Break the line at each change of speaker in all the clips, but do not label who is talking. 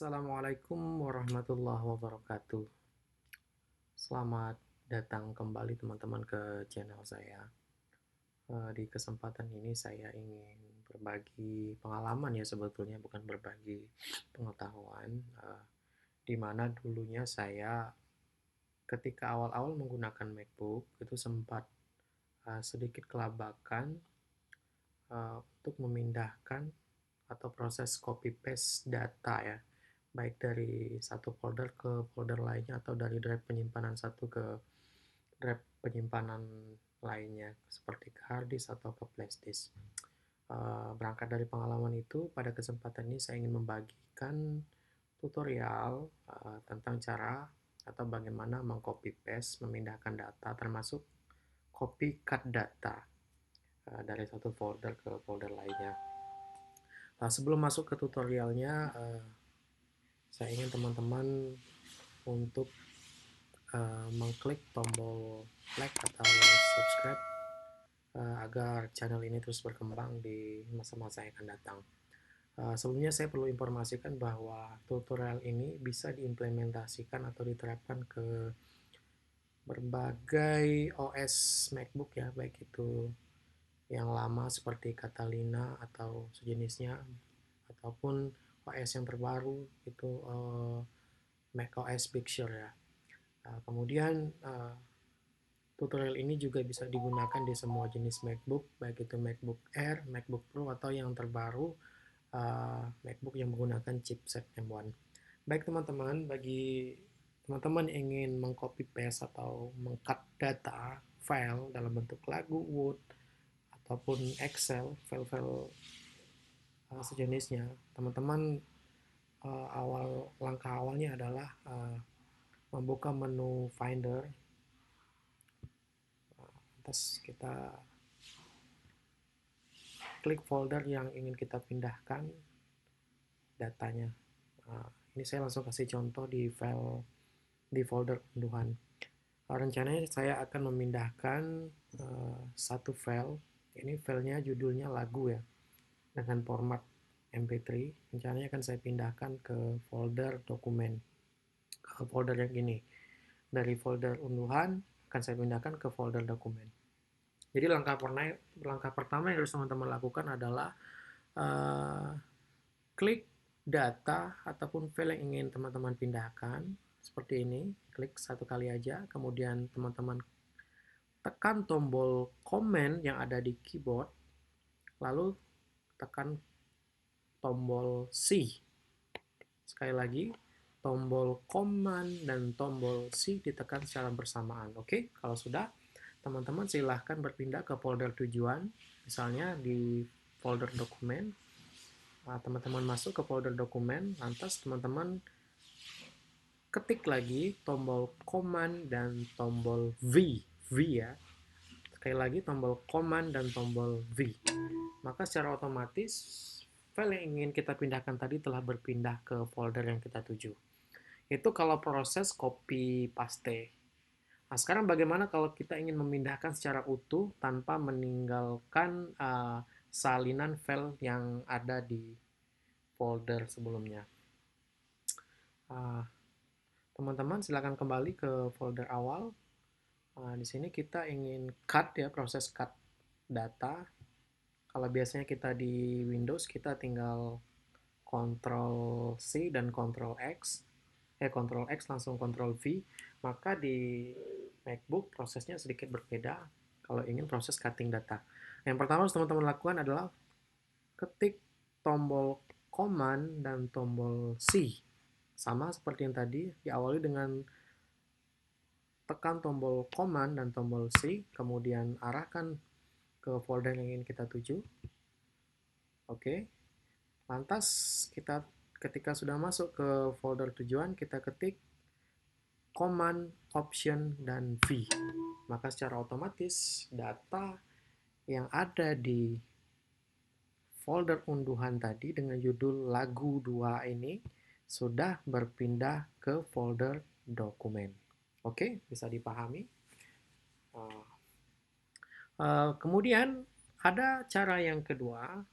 Assalamualaikum warahmatullahi wabarakatuh. Selamat datang kembali teman-teman ke channel saya. Di kesempatan ini saya ingin berbagi pengalaman ya sebetulnya, bukan berbagi pengetahuan. Di mana dulunya saya ketika awal-awal menggunakan MacBook itu sempat sedikit kelabakan untuk memindahkan atau proses copy paste data ya, baik dari satu folder ke folder lainnya atau dari drive penyimpanan satu ke drive penyimpanan lainnya seperti ke hard disk atau ke flash disk. Berangkat dari pengalaman itu, pada kesempatan ini saya ingin membagikan tutorial tentang cara atau bagaimana mengcopy paste, memindahkan data, termasuk copy cut data dari satu folder ke folder lainnya. Sebelum masuk ke tutorialnya, saya ingin teman-teman untuk mengklik tombol like atau subscribe agar channel ini terus berkembang di masa-masa yang akan datang. Sebelumnya saya perlu informasikan bahwa tutorial ini bisa diimplementasikan atau diterapkan ke berbagai OS MacBook ya, baik itu yang lama seperti Catalina atau sejenisnya, ataupun OS yang terbaru itu macOS Big Sur ya. Kemudian tutorial ini juga bisa digunakan di semua jenis MacBook, baik itu MacBook Air, MacBook Pro, atau yang terbaru MacBook yang menggunakan chipset M1. Baik teman-teman, bagi teman-teman yang ingin mengcopy paste atau mengcut data file dalam bentuk lagu, Word, ataupun Excel, file-file sejenisnya, teman-teman langkah awalnya adalah membuka menu Finder. Terus kita klik folder yang ingin kita pindahkan datanya. Ini saya langsung kasih contoh di folder unduhan. Rencananya saya akan memindahkan satu file. Ini filenya judulnya lagu ya, dengan format MP3. Rencananya akan saya pindahkan ke folder dokumen, ke folder yang ini. Dari folder unduhan akan saya pindahkan ke folder dokumen. Jadi langkah pertama yang harus teman-teman lakukan adalah klik data ataupun file yang ingin teman-teman pindahkan seperti ini. Klik satu kali aja, kemudian teman-teman tekan tombol Command yang ada di keyboard, lalu tekan tombol C. Sekali lagi, tombol Command dan tombol C ditekan secara bersamaan. Oke, kalau sudah, teman-teman silahkan berpindah ke folder tujuan, misalnya di folder dokumen. Teman-teman masuk ke folder dokumen, lantas teman-teman ketik lagi tombol Command dan tombol V ya. Sekali lagi tombol Command dan tombol V. Maka secara otomatis file yang ingin kita pindahkan tadi telah berpindah ke folder yang kita tuju. Itu kalau proses copy paste. Nah, sekarang bagaimana kalau kita ingin memindahkan secara utuh tanpa meninggalkan salinan file yang ada di folder sebelumnya? Teman-teman silakan kembali ke folder awal. Di sini kita ingin cut ya, proses cut data. Kalau biasanya kita di Windows, kita tinggal Ctrl C dan Ctrl X. Ctrl X langsung Ctrl V. Maka di MacBook prosesnya sedikit berbeda kalau ingin proses cutting data. Yang pertama harus teman-teman lakukan adalah ketik tombol Command dan tombol C. Sama seperti yang tadi, diawali dengan tekan tombol Command dan tombol C, kemudian arahkan ke folder yang ingin kita tuju. Oke. Lantas kita ketika sudah masuk ke folder tujuan, kita ketik Command, Option, dan V. Maka secara otomatis data yang ada di folder unduhan tadi dengan judul lagu 2 ini sudah berpindah ke folder dokumen. Oke, bisa dipahami? Kemudian ada cara yang kedua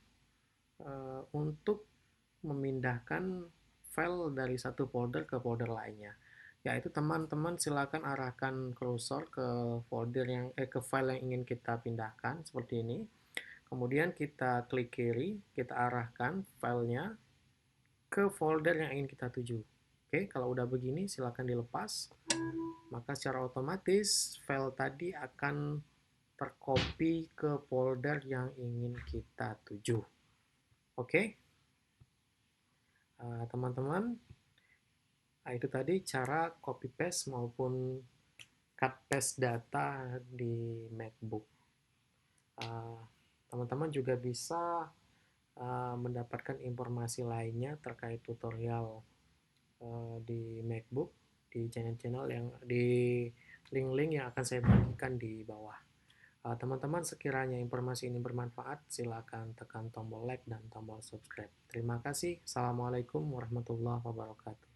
untuk memindahkan file dari satu folder ke folder lainnya. Yaitu teman-teman silakan arahkan kursor ke ke file yang ingin kita pindahkan seperti ini. Kemudian kita klik kiri, kita arahkan filenya ke folder yang ingin kita tuju. Oke, kalau udah begini silakan dilepas. Maka secara otomatis file tadi akan tercopy ke folder yang ingin kita tuju. Oke, teman-teman, itu tadi cara copy paste maupun cut paste data di MacBook. Teman-teman juga bisa mendapatkan informasi lainnya terkait tutorial di MacBook di channel-channel yang di link-link yang akan saya bagikan di bawah. Teman-teman, sekiranya informasi ini bermanfaat, silakan tekan tombol like dan tombol subscribe. Terima kasih. Assalamualaikum warahmatullahi wabarakatuh.